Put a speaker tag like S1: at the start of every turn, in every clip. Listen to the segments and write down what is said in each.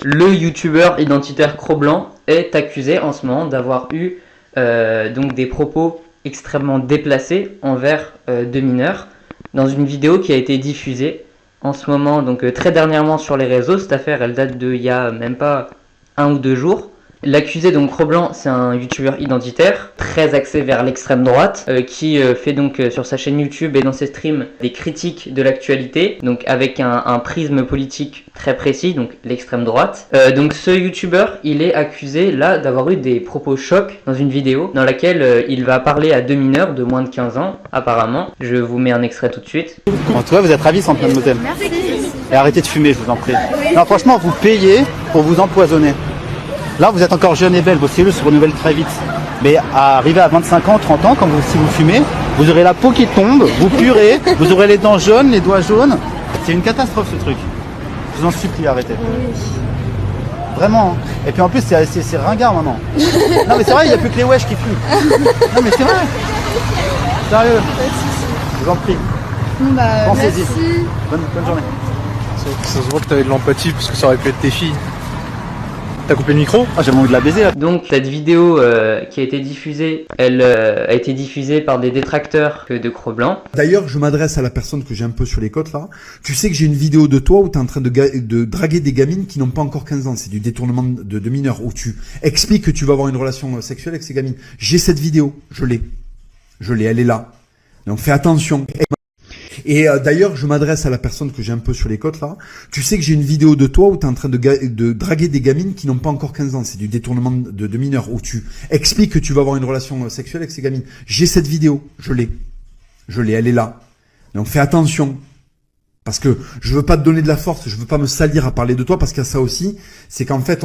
S1: Le youtubeur identitaire Cro-Blanc est accusé en ce moment d'avoir eu donc des propos extrêmement déplacés envers deux mineurs dans une vidéo qui a été diffusée en ce moment, donc très dernièrement sur les réseaux. Cette affaire, elle date de il y a même pas 1 ou 2 jours. L'accusé, donc Cro-Blanc, c'est un youtubeur identitaire, très axé vers l'extrême droite, qui fait donc sur sa chaîne YouTube et dans ses streams des critiques de l'actualité, donc avec un prisme politique très précis, donc l'extrême droite. Donc ce youtubeur, il est accusé là d'avoir eu des propos chocs dans une vidéo dans laquelle il va parler à deux mineurs de moins de 15 ans, apparemment. Je vous mets un extrait tout de suite.
S2: En tout cas, vous êtes ravissante, mademoiselle.
S3: Merci.
S2: Et arrêtez de fumer, je vous en prie. Non, franchement, vous payez pour vous empoisonner. Là, vous êtes encore jeune et belle, vos cellules se renouvellent très vite. Mais à arriver à 25 ans, 30 ans, si vous fumez, vous aurez la peau qui tombe, vous puerez, vous aurez les dents jaunes, les doigts jaunes. C'est une catastrophe, ce truc. Je vous en supplie, arrêtez. Vraiment. Hein. Et puis en plus, c'est ringard maintenant. Non, mais c'est vrai, il n'y a plus que les wesh qui fument. Non, mais c'est vrai. Sérieux. Je vous en prie. Pensez-y. Bonne journée.
S4: Ça se voit que t'avais de l'empathie parce que ça aurait pu être tes filles. T'as coupé le micro?
S2: Ah, j'ai envie de la baiser là.
S1: Donc cette vidéo qui a été diffusée, elle a été diffusée par des détracteurs de Cro-Blanc.
S5: D'ailleurs, je m'adresse à la personne que j'ai un peu sur les côtes là. Tu sais que j'ai une vidéo de toi où tu es en train de draguer des gamines qui n'ont pas encore 15 ans. C'est du détournement de mineurs où tu expliques que tu vas avoir une relation sexuelle avec ces gamines. J'ai cette vidéo, je l'ai, elle est là. Donc fais attention. Et d'ailleurs, je m'adresse à la personne que j'ai un peu sur les côtes là. Tu sais que j'ai une vidéo de toi où tu es en train de draguer des gamines qui n'ont pas encore 15 ans. C'est du détournement de mineurs où tu expliques que tu vas avoir une relation sexuelle avec ces gamines. J'ai cette vidéo, je l'ai, elle est là. Donc fais attention. Parce que je veux pas te donner de la force, je veux pas me salir à parler de toi parce qu'il y a ça aussi. C'est qu'en fait,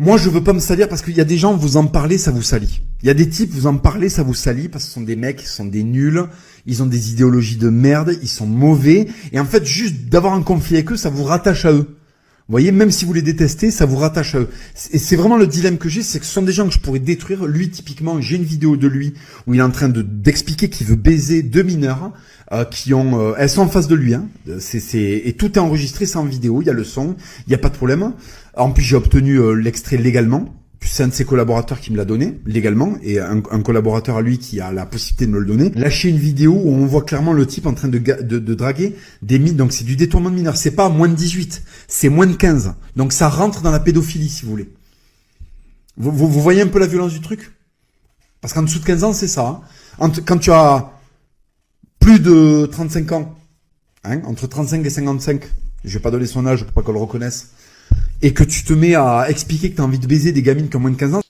S5: moi, je veux pas me salir parce qu'il y a des gens, vous en parlez, ça vous salit. Il y a des types, vous en parlez, ça vous salit parce que ce sont des mecs, ce sont des nuls, ils ont des idéologies de merde, ils sont mauvais. Et en fait, juste d'avoir un conflit avec eux, ça vous rattache à eux. Vous voyez, même si vous les détestez, ça vous rattache à eux. Et c'est vraiment le dilemme que j'ai, c'est que ce sont des gens que je pourrais détruire. Lui, typiquement, j'ai une vidéo de lui où il est en train d'expliquer qu'il veut baiser deux mineurs elles sont en face de lui. Hein. Et tout est enregistré, c'est en vidéo, il y a le son, il n'y a pas de problème. En plus, j'ai obtenu l'extrait légalement. C'est un de ses collaborateurs qui me l'a donné légalement et un collaborateur à lui qui a la possibilité de me le donner. Lâcher une vidéo où on voit clairement le type en train de draguer des mineurs. Donc c'est du détournement de mineurs. C'est pas moins de 18, c'est moins de 15. Donc ça rentre dans la pédophilie si vous voulez. Vous voyez un peu la violence du truc? Parce qu'en dessous de 15 ans, c'est ça. Hein. Quand tu as plus de 35 ans, hein, entre 35 et 55, je vais pas donner son âge pour pas qu'on le reconnaisse, et que tu te mets à expliquer que tu as envie de baiser des gamines qui ont moins de 15 ans.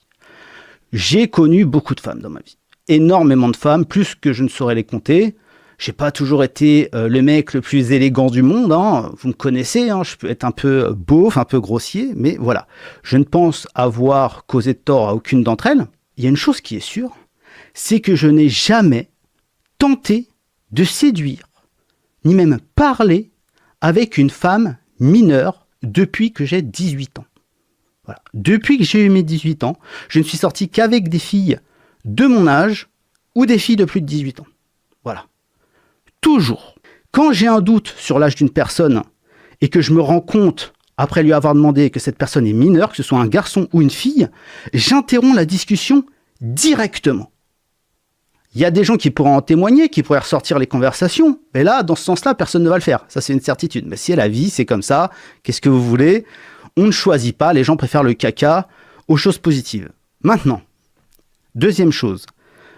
S6: J'ai connu beaucoup de femmes dans ma vie. Énormément de femmes, plus que je ne saurais les compter. J'ai pas toujours été le mec le plus élégant du monde. Hein. Vous me connaissez, hein, je peux être un peu beauf, un peu grossier, mais voilà. Je ne pense avoir causé de tort à aucune d'entre elles. Il y a une chose qui est sûre, c'est que je n'ai jamais tenté de séduire, ni même parler avec une femme mineure depuis que j'ai 18 ans. Voilà. Depuis que j'ai eu mes 18 ans, je ne suis sorti qu'avec des filles de mon âge ou des filles de plus de 18 ans. Voilà. Toujours. Quand j'ai un doute sur l'âge d'une personne et que je me rends compte, après lui avoir demandé que cette personne est mineure, que ce soit un garçon ou une fille, j'interromps la discussion directement. Il y a des gens qui pourraient en témoigner, qui pourraient ressortir les conversations. Mais là, dans ce sens-là, personne ne va le faire. Ça, c'est une certitude. Mais si la vie, c'est comme ça, qu'est-ce que vous voulez? On ne choisit pas. Les gens préfèrent le caca aux choses positives. Maintenant, deuxième chose.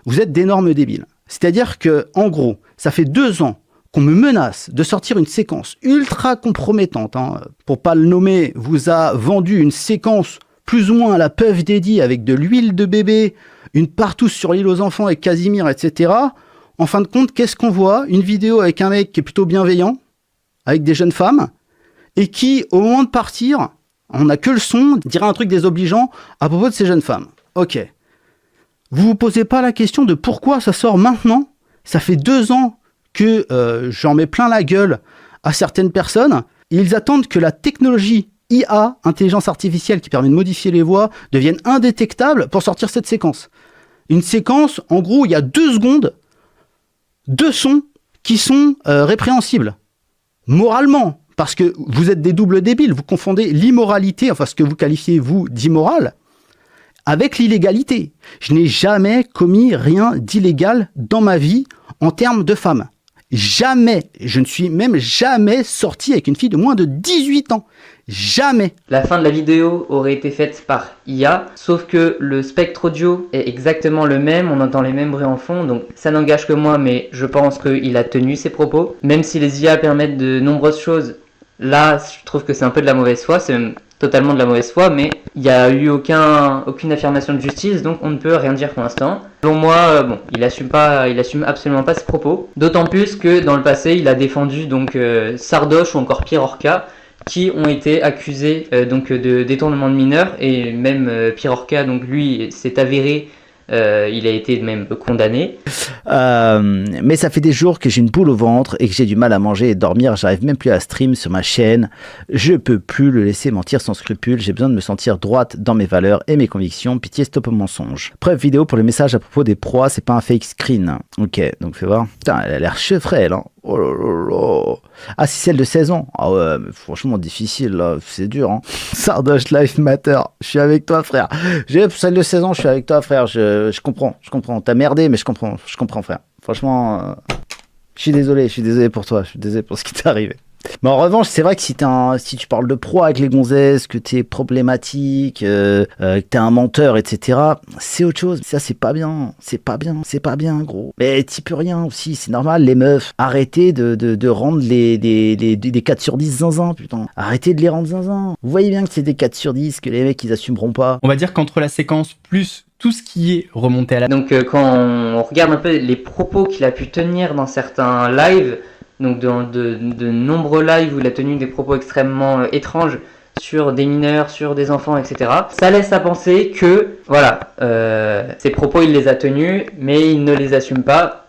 S6: Vous êtes d'énormes débiles. C'est-à-dire que, en gros, ça fait 2 ans qu'on me menace de sortir une séquence ultra compromettante. Hein. Pour pas le nommer, vous a vendu une séquence plus ou moins à la Puff Daddy avec de l'huile de bébé, une partouze sur l'île aux enfants avec Casimir, etc. En fin de compte, qu'est-ce qu'on voit? Une vidéo avec un mec qui est plutôt bienveillant, avec des jeunes femmes, et qui, au moment de partir, on n'a que le son, dira un truc désobligeant à propos de ces jeunes femmes. Ok. Vous vous posez pas la question de pourquoi ça sort maintenant? Ça fait 2 ans que j'en mets plein la gueule à certaines personnes. Ils attendent que la technologie IA, intelligence artificielle qui permet de modifier les voix, devienne indétectable pour sortir cette séquence. Une séquence, en gros, il y a 2 secondes, 2 sons qui sont répréhensibles. Moralement, Parce que vous êtes des doubles débiles. Vous confondez l'immoralité, enfin ce que vous qualifiez, vous, d'immoral, avec l'illégalité. Je n'ai jamais commis rien d'illégal dans ma vie en termes de femmes. Jamais. Je ne suis même jamais sorti avec une fille de moins de 18 ans. Jamais.
S1: La fin de la vidéo aurait été faite par IA, sauf que le spectre audio est exactement le même, on entend les mêmes bruits en fond, donc ça n'engage que moi, mais je pense qu'il a tenu ses propos. Même si les IA permettent de nombreuses choses, là, je trouve que c'est un peu de la mauvaise foi, c'est même totalement de la mauvaise foi, mais il n'y a eu aucune affirmation de justice, donc on ne peut rien dire pour l'instant. Selon moi, bon, il assume absolument pas ses propos, d'autant plus que dans le passé, il a défendu donc Sardoche ou encore Pierre Orca, qui ont été accusés donc de détournement de mineurs, et même Pierre Orca, donc lui, s'est avéré, il a été même condamné.
S6: Mais ça fait des jours que j'ai une boule au ventre et que j'ai du mal à manger et dormir. J'arrive même plus à stream sur ma chaîne. Je peux plus le laisser mentir sans scrupule. J'ai besoin de me sentir droite dans mes valeurs et mes convictions. Pitié, stop au mensonge. Preuve vidéo pour le message à propos des proies. C'est pas un fake screen. Ok, donc fais voir. Putain, elle a l'air chevrelle, hein. Oh là là là. Ah, si celle de 16 ans. Ah ouais, mais franchement difficile là, c'est dur, hein. Sardoche Life Matter. Je suis avec toi, frère. J'ai celle de 16 ans, je suis avec toi, frère. Je comprends. T'as merdé, mais je comprends, frère. Franchement, je suis désolé pour toi. Je suis désolé pour ce qui t'est arrivé. Mais en revanche, c'est vrai que si tu parles de proie avec les gonzesses, que t'es problématique, que t'es un menteur, etc., c'est autre chose. Ça, c'est pas bien, gros. Mais t'y peux rien aussi, c'est normal, les meufs. Arrêtez de rendre des 4 sur 10 zinzin, putain. Arrêtez de les rendre zinzin. Vous voyez bien que c'est des 4 sur 10, que les mecs, ils assumeront pas.
S3: On va dire qu'entre la séquence plus tout ce qui est remonté à la...
S1: Donc quand on regarde un peu les propos qu'il a pu tenir dans certains lives, donc dans de nombreux lives où il a tenu des propos extrêmement étranges sur des mineurs, sur des enfants, etc. Ça laisse à penser que, voilà, ces propos il les a tenus, mais il ne les assume pas.